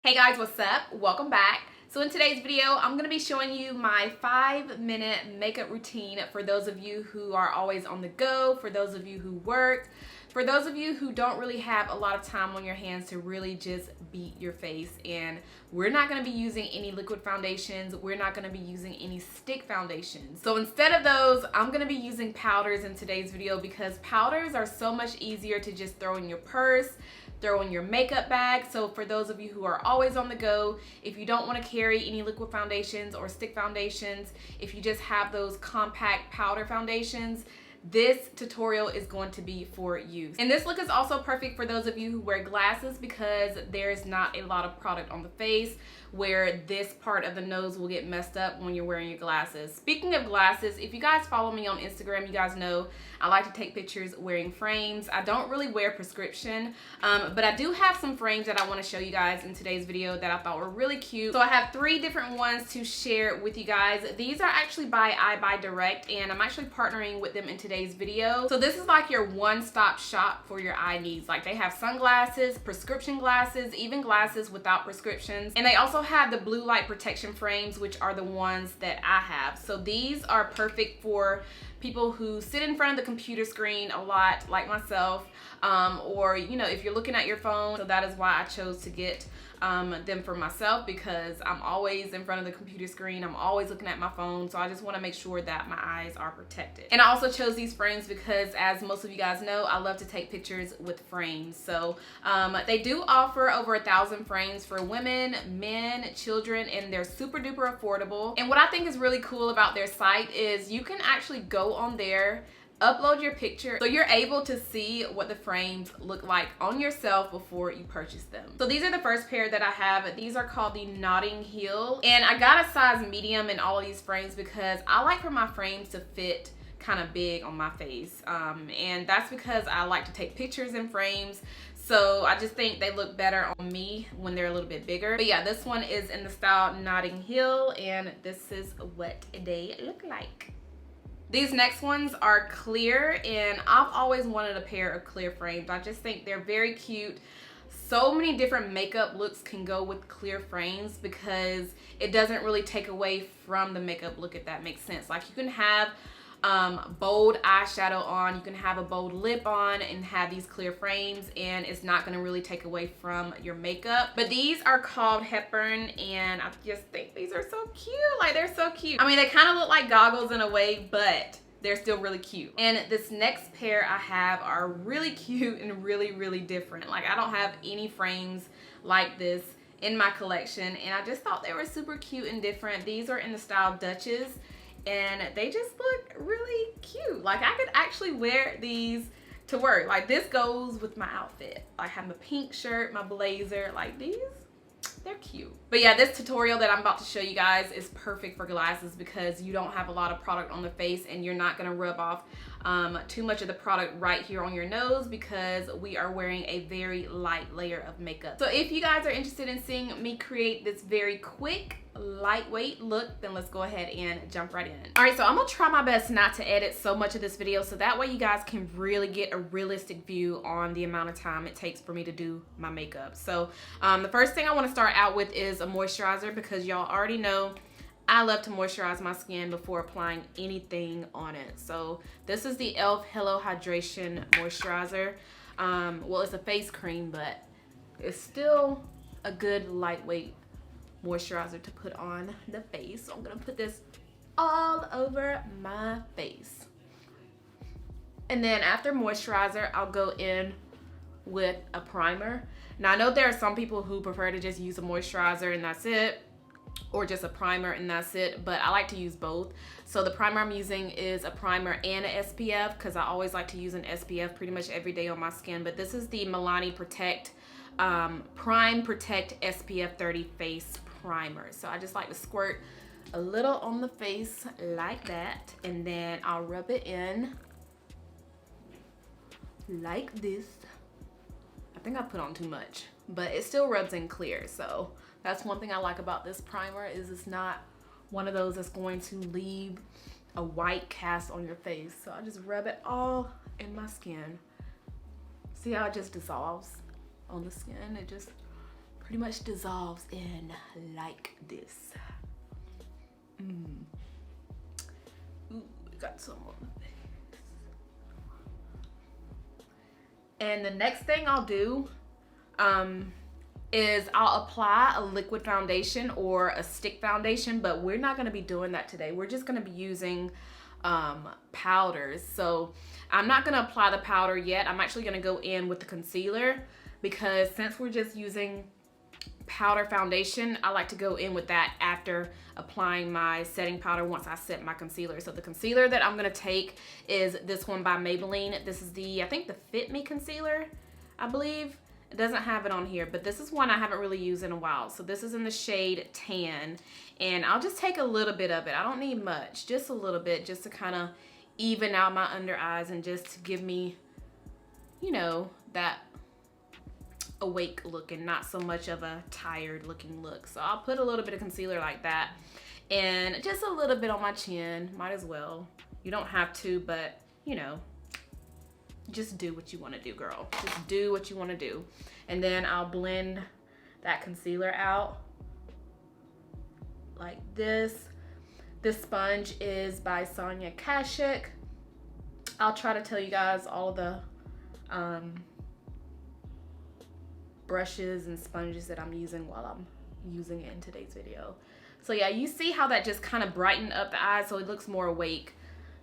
Hey guys, what's up? Welcome back. So in today's video, I'm going to be showing you my 5-minute makeup routine for those of you who are always on the go, for those of you who work, for those of you who don't really have a lot of time on your hands to really just beat your face. And we're not going to be using any liquid foundations. We're not going to be using any stick foundations. So instead of those, I'm going to be using powders in today's video because powders are so much easier to just throw in your purse, throw in your makeup bag. So for those of you who are always on the go, if you don't want to carry any liquid foundations or stick foundations, if you just have those compact powder foundations, this tutorial is going to be for you. And this look is also perfect for those of you who wear glasses because there's not a lot of product on the face where this part of the nose will get messed up when you're wearing your glasses. Speaking of glasses, if you guys follow me on Instagram, you guys know I like to take pictures wearing frames. I don't really wear prescription, but I do have some frames that I want to show you guys in today's video that I thought were really cute. So I have 3 different ones to share with you guys. These are actually by Direct, and I'm actually partnering with them in today's video. So this is like your one-stop shop for your eye needs. Like they have sunglasses, prescription glasses, even glasses without prescriptions, and they also have the blue light protection frames, which are the ones that I have. So these are perfect for people who sit in front of the computer screen a lot, like myself, or you know, if you're looking at your phone. So that is why I chose to get them for myself, because I'm always in front of the computer screen, I'm always looking at my phone, so I just want to make sure that my eyes are protected. And I also chose these frames because, as most of you guys know, I love to take pictures with frames. So they do offer over 1,000 frames for women, men, children, and they're super duper affordable. And what I think is really cool about their site is you can actually go on there, upload your picture, so you're able to see what the frames look like on yourself before you purchase them. So these are the first pair that I have. These are called the Notting Hill, and I got a size medium in all of these frames because I like for my frames to fit kind of big on my face, and that's because I like to take pictures in frames. So I just think they look better on me when they're a little bit bigger. But yeah, this one is in the style Notting Hill, and this is what they look like. These next ones are clear, and I've always wanted a pair of clear frames. I just think they're very cute. So many different makeup looks can go with clear frames because it doesn't really take away from the makeup look, if that makes sense. Like you can have bold eyeshadow on, you can have a bold lip on and have these clear frames, and it's not going to really take away from your makeup. But these are called Hepburn, and I just think these are so cute. Like they're so cute. I mean, they kind of look like goggles in a way, but they're still really cute. And this next pair I have are really cute and really different. Like I don't have any frames like this in my collection, and I just thought they were super cute and different. These are in the style Dutchess, and they just look really cute. Like I could actually wear these to work. Like this goes with my outfit. Like I have my pink shirt, my blazer, like these, they're cute. But yeah, this tutorial that I'm about to show you guys is perfect for glasses because you don't have a lot of product on the face and you're not gonna rub off too much of the product right here on your nose because we are wearing a very light layer of makeup. So if you guys are interested in seeing me create this very quick, lightweight look, then let's go ahead and jump right in. All right, so I'm gonna try my best not to edit so much of this video so that way you guys can really get a realistic view on the amount of time it takes for me to do my makeup. So the first thing I want to start out with is a moisturizer because y'all already know I love to moisturize my skin before applying anything on it. So this is the e.l.f. Hello Hydration Moisturizer. Well, it's a face cream, but it's still a good lightweight moisturizer to put on the face. So I'm gonna put this all over my face. And then after moisturizer, I'll go in with a primer. Now I know there are some people who prefer to just use a moisturizer and that's it, or just a primer and that's it, but I like to use both. So the primer I'm using is a primer and an SPF because I always like to use an SPF pretty much every day on my skin. But this is the Milani Prime Protect SPF 30 Face Primer. So I just like to squirt a little on the face like that, and then I'll rub it in like this. I think I put on too much, but it still rubs in clear. So that's one thing I like about this primer is it's not one of those that's going to leave a white cast on your face. So I just rub it all in my skin. See how it just dissolves on the skin? It just pretty much dissolves in like this. Ooh, got some on the face. And the next thing I'll do is I'll apply a liquid foundation or a stick foundation, but we're not gonna be doing that today. We're just gonna be using powders. So I'm not gonna apply the powder yet. I'm actually gonna go in with the concealer, because since we're just using powder foundation, I like to go in with that after applying my setting powder once I set my concealer. So the concealer that I'm gonna take is this one by Maybelline. This is the, I think the Fit Me Concealer, I believe. It doesn't have it on here, but this is one I haven't really used in a while. So this is in the shade Tan, and I'll just take a little bit of it. I don't need much, just a little bit, just to kind of even out my under eyes and just to give me, you know, that awake look and not so much of a tired looking look. So I'll put a little bit of concealer like that, and just a little bit on my chin, might as well. You don't have to, but you know, just do what you want to do, girl. Just do what you want to do. And then I'll blend that concealer out like this. This sponge is by Sonia Kashuk. I'll try to tell you guys all of the brushes and sponges that I'm using while I'm using it in today's video. So yeah, you see how that just kind of brightened up the eyes so it looks more awake.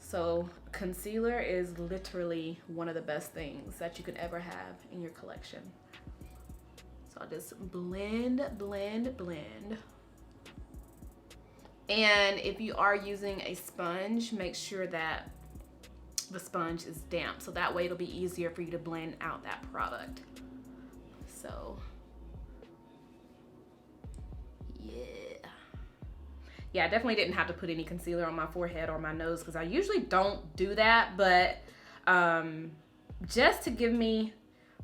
So concealer is literally one of the best things that you could ever have in your collection. So I'll just blend, blend, blend. And if you are using a sponge, make sure that the sponge is damp, so that way it'll be easier for you to blend out that product. So yeah, I definitely didn't have to put any concealer on my forehead or my nose, because I usually don't do that, but just to give me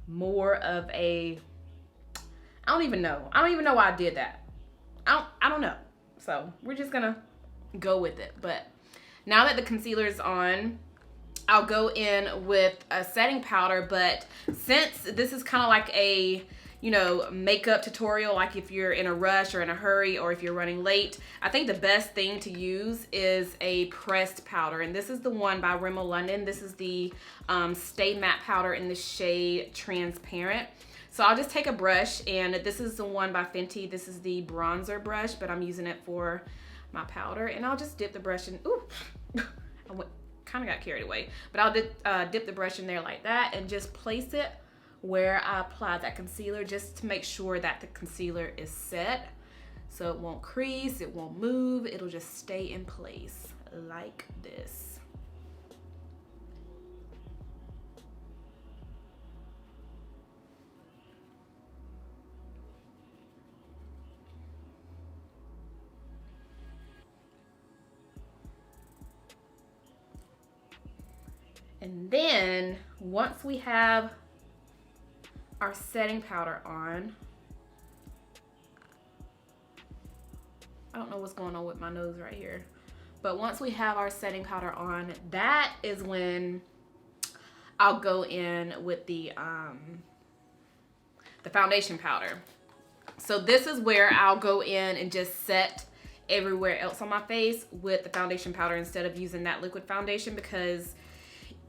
more of a, I don't even know why I did that. I don't know. So we're just gonna go with it. But now that the concealer is on, I'll go in with a setting powder. But since this is kind of like a, you know, makeup tutorial, like if you're in a rush or in a hurry or if you're running late, I think the best thing to use is a pressed powder. And this is the one by Rimmel London. This is the Stay Matte Powder in the shade Transparent. So I'll just take a brush, and this is the one by Fenty. This is the bronzer brush, but I'm using it for my powder. And I'll just dip the brush in. Ooh, I kind of got carried away. But I'll dip the brush in there like that and just place it where I apply that concealer, just to make sure that the concealer is set. So it won't crease, it won't move, it'll just stay in place like this. And then once we have our setting powder on, I don't know what's going on with my nose right here, but once we have our setting powder on, that is when I'll go in with the foundation powder. So this is where I'll go in and just set everywhere else on my face with the foundation powder instead of using that liquid foundation, because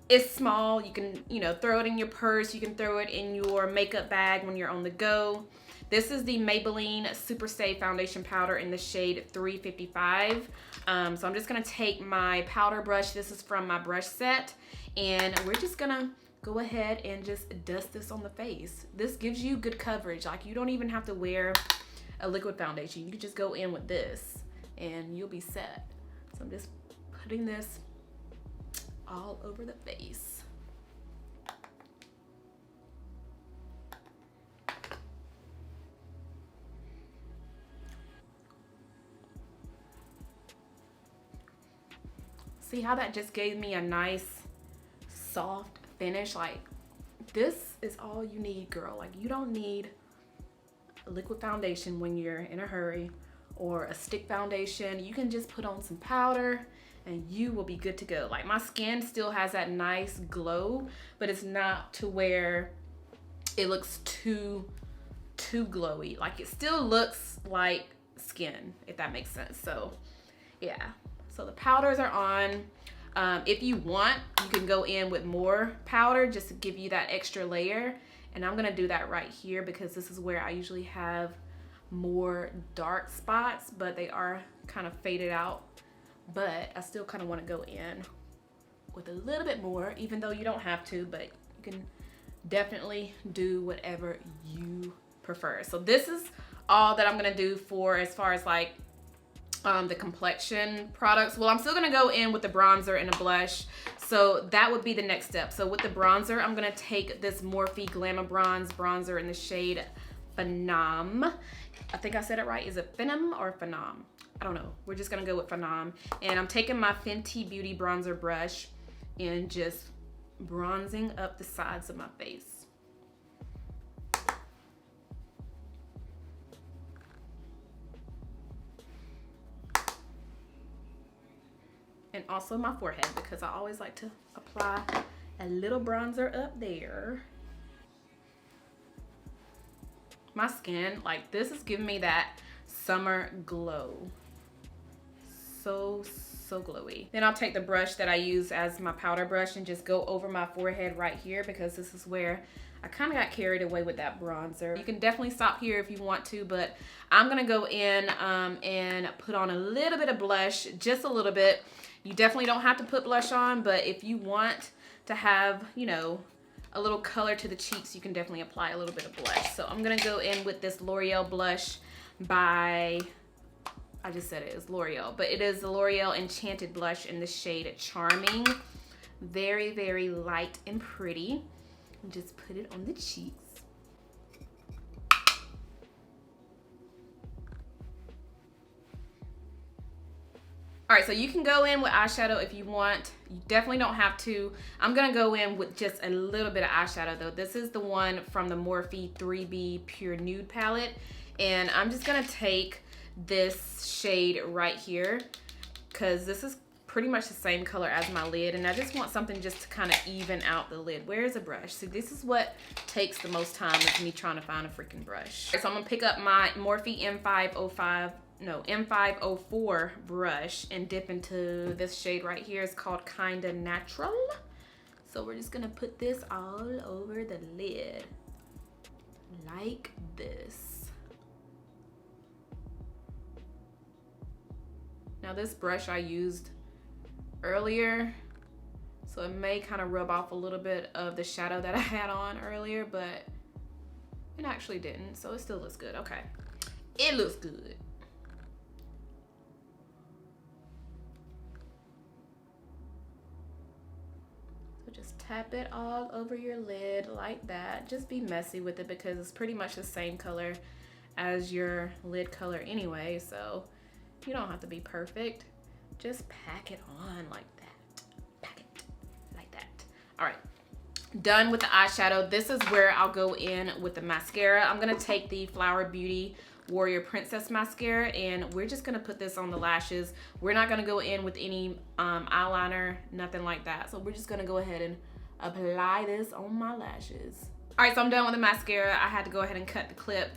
it's small. You can, you know, throw it in your purse. You can throw it in your makeup bag when you're on the go. This is the Maybelline Superstay foundation powder in the shade 355. So I'm just gonna take my powder brush. This is from my brush set, and we're just gonna go ahead and just dust this on the face. This gives you good coverage. Like, you don't even have to wear a liquid foundation. You can just go in with this and you'll be set. So I'm just putting this all over the face. See how that just gave me a nice soft finish? Like, this is all you need, girl. Like, you don't need a liquid foundation when you're in a hurry, or a stick foundation. You can just put on some powder and you will be good to go. Like, my skin still has that nice glow, but it's not to where it looks too too glowy. Like, it still looks like skin, if that makes sense. So yeah, so the powders are on. If you want, you can go in with more powder just to give you that extra layer, and I'm gonna do that right here because this is where I usually have more dark spots, but they are kind of faded out. But I still kind of want to go in with a little bit more, even though you don't have to, but you can definitely do whatever you prefer. So this is all that I'm gonna do for as far as like the complexion products. Well, I'm still gonna go in with the bronzer and a blush, so that would be the next step. So with the bronzer, I'm gonna take this Morphe Glamabronze bronzer in the shade Phenom. I think I said it right. Is it Phenom or Phenom? I don't know. We're just gonna go with Phenom. And I'm taking my Fenty Beauty bronzer brush and just bronzing up the sides of my face. And also my forehead, because I always like to apply a little bronzer up there. My skin, like, this is giving me that summer glow. So glowy. Then I'll take the brush that I use as my powder brush and just go over my forehead right here, because this is where I kind of got carried away with that bronzer. You can definitely stop here if you want to, but I'm gonna go in and put on a little bit of blush, just a little bit. You definitely don't have to put blush on, but if you want to have, you know, a little color to the cheeks, you can definitely apply a little bit of blush. So I'm gonna go in with this Loreal blush by, I just said it is Loreal, but it is the Loreal Enchanted blush in the shade Charming. Very, very light and pretty. And just put it on the cheeks. All right, so you can go in with eyeshadow if you want. You definitely don't have to. I'm gonna go in with just a little bit of eyeshadow though. This is the one from the Morphe 3B Pure Nude palette. And I'm just gonna take this shade right here, because this is pretty much the same color as my lid, and I just want something just to kind of even out the lid. Where's a brush? See, this is what takes the most time, is me trying to find a freaking brush. So I'm gonna pick up my Morphe M504 brush and dip into this shade right here. It's called Kinda Natural. So we're just gonna put this all over the lid like this. Now this brush I used earlier, so it may kind of rub off a little bit of the shadow that I had on earlier, but it actually didn't, so it still looks good. Okay, it looks good. So just tap it all over your lid like that. Just be messy with it, because it's pretty much the same color as your lid color anyway, so you don't have to be perfect. Just pack it on like that. Pack it like that. All right, done with the eyeshadow. This is where I'll go in with the mascara. I'm gonna take the Flower Beauty Warrior Princess mascara, and we're just gonna put this on the lashes. We're not gonna go in with any eyeliner, nothing like that. So we're just gonna go ahead and apply this on my lashes. All right, so I'm done with the mascara. I had to go ahead and cut the clip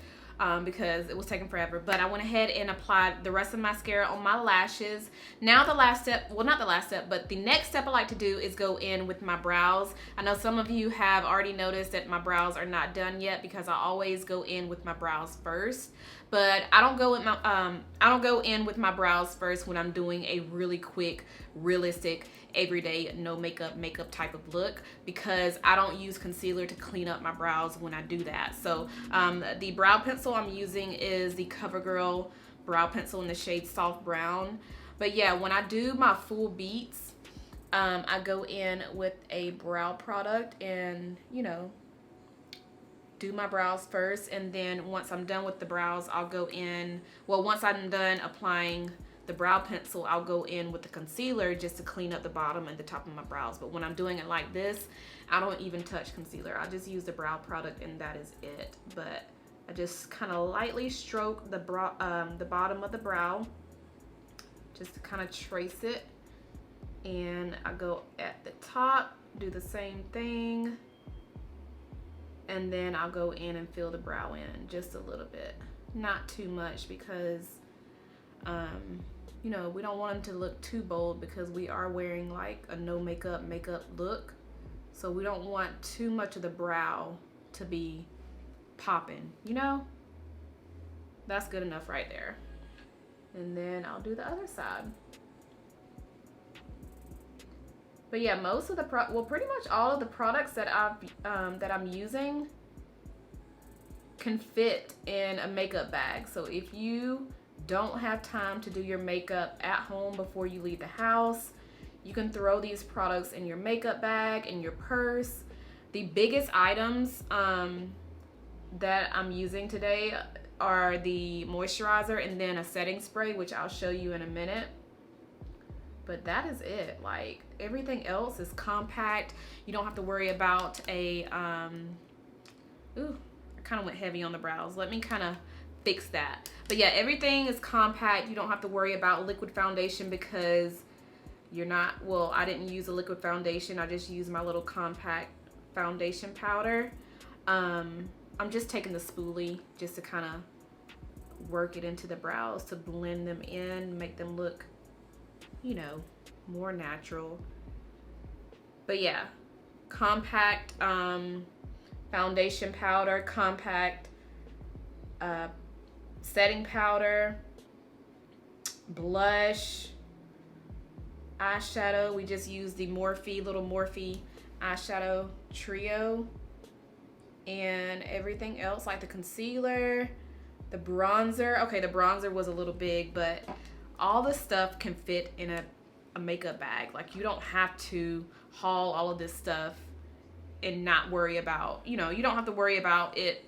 because it was taking forever, but I went ahead and applied the rest of the mascara on my lashes. Now the last step, well, not the last step, but the next step I like to do is go in with my brows. I know some of you have already noticed that my brows are not done yet, because I always go in with my brows first. But I don't go in with my brows first when I'm doing a really quick, realistic, everyday no makeup type of look, because I don't use concealer to clean up my brows when I do that. So the brow pencil I'm using is the Covergirl brow pencil in the shade Soft Brown. But yeah, when I do my full beats, I go in with a brow product and, you know, do my brows first, and then once I'm done with the brows, I'll go in, well, once I'm done applying the brow pencil, I'll go in with the concealer just to clean up the bottom and the top of my brows. But when I'm doing it like this, I don't even touch concealer. I just use the brow product and that is it. But I just kind of lightly stroke the bottom of the brow, just to kind of trace it. And I go at the top, do the same thing. and then I'll go in and fill the brow in just a little bit. Not too much because, you know, we don't want them to look too bold because we are wearing like a no makeup look. So we don't want too much of the brow to be popping, you know? That's good enough right there. And then I'll do the other side. But yeah, most of the pretty much all of the products that I'm using can fit in a makeup bag. So if you don't have time to do your makeup at home before you leave the house, you can throw these products in your makeup bag, in your purse. The biggest items that I'm using today are the moisturizer and then a setting spray, which I'll show you in a minute. But that is it. Like, everything else is compact. You don't have to worry about a, ooh, I kind of went heavy on the brows. Let me kind of fix that. But yeah, everything is compact. You don't have to worry about liquid foundation because you're not, well, I didn't use a liquid foundation. I just used my little compact foundation powder. I'm just taking the spoolie just to kind of work it into the brows to blend them in, make them look, you know, more natural. But yeah, compact foundation powder, compact setting powder, blush, eyeshadow. We just used the Morphe, little Morphe eyeshadow trio, and everything else like the concealer, the bronzer. Okay, the bronzer was a little big, but all the stuff can fit in a makeup bag. Like, you don't have to haul all of this stuff and not worry about, you know, you don't have to worry about it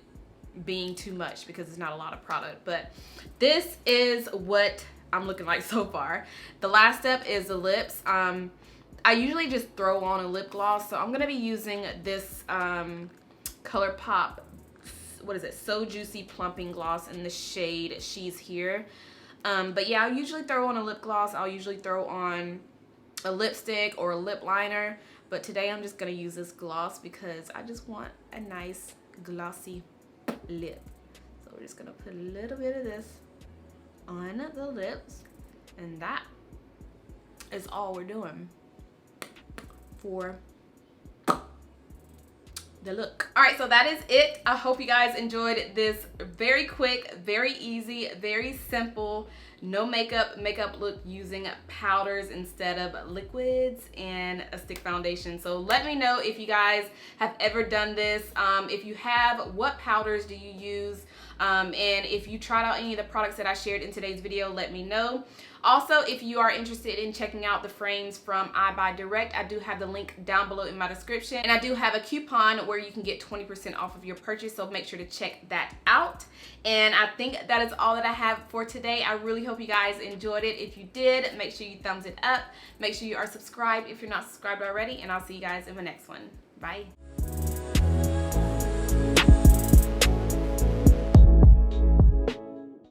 being too much because it's not a lot of product. But this is what I'm looking like so far. The last step is the lips. I usually just throw on a lip gloss, so I'm gonna be using this Colorupop, what is it, So Juicy Plumping Gloss in the shade She's Here. But yeah, I'll usually throw on a lip gloss. I'll usually throw on a lipstick or a lip liner, but today I'm just gonna use this gloss because I just want a nice glossy lip. So we're just gonna put a little bit of this on the lips, and that is all we're doing for the look. All right, so that is it. I hope you guys enjoyed this very quick, very easy, very simple, no makeup look using powders instead of liquids and a stick foundation. So let me know if you guys have ever done this. If you have, what powders do you use? And if you tried out any of the products that I shared in today's video, let me know. Also, if you are interested in checking out the frames from iBuyDirect, I do have the link down below in my description. And I do have a coupon where you can get 20% off of your purchase, so make sure to check that out. And I think that is all that I have for today. I really hope you guys enjoyed it. If you did, make sure you thumbs it up. Make sure you are subscribed if you're not subscribed already, and I'll see you guys in the next one. Bye.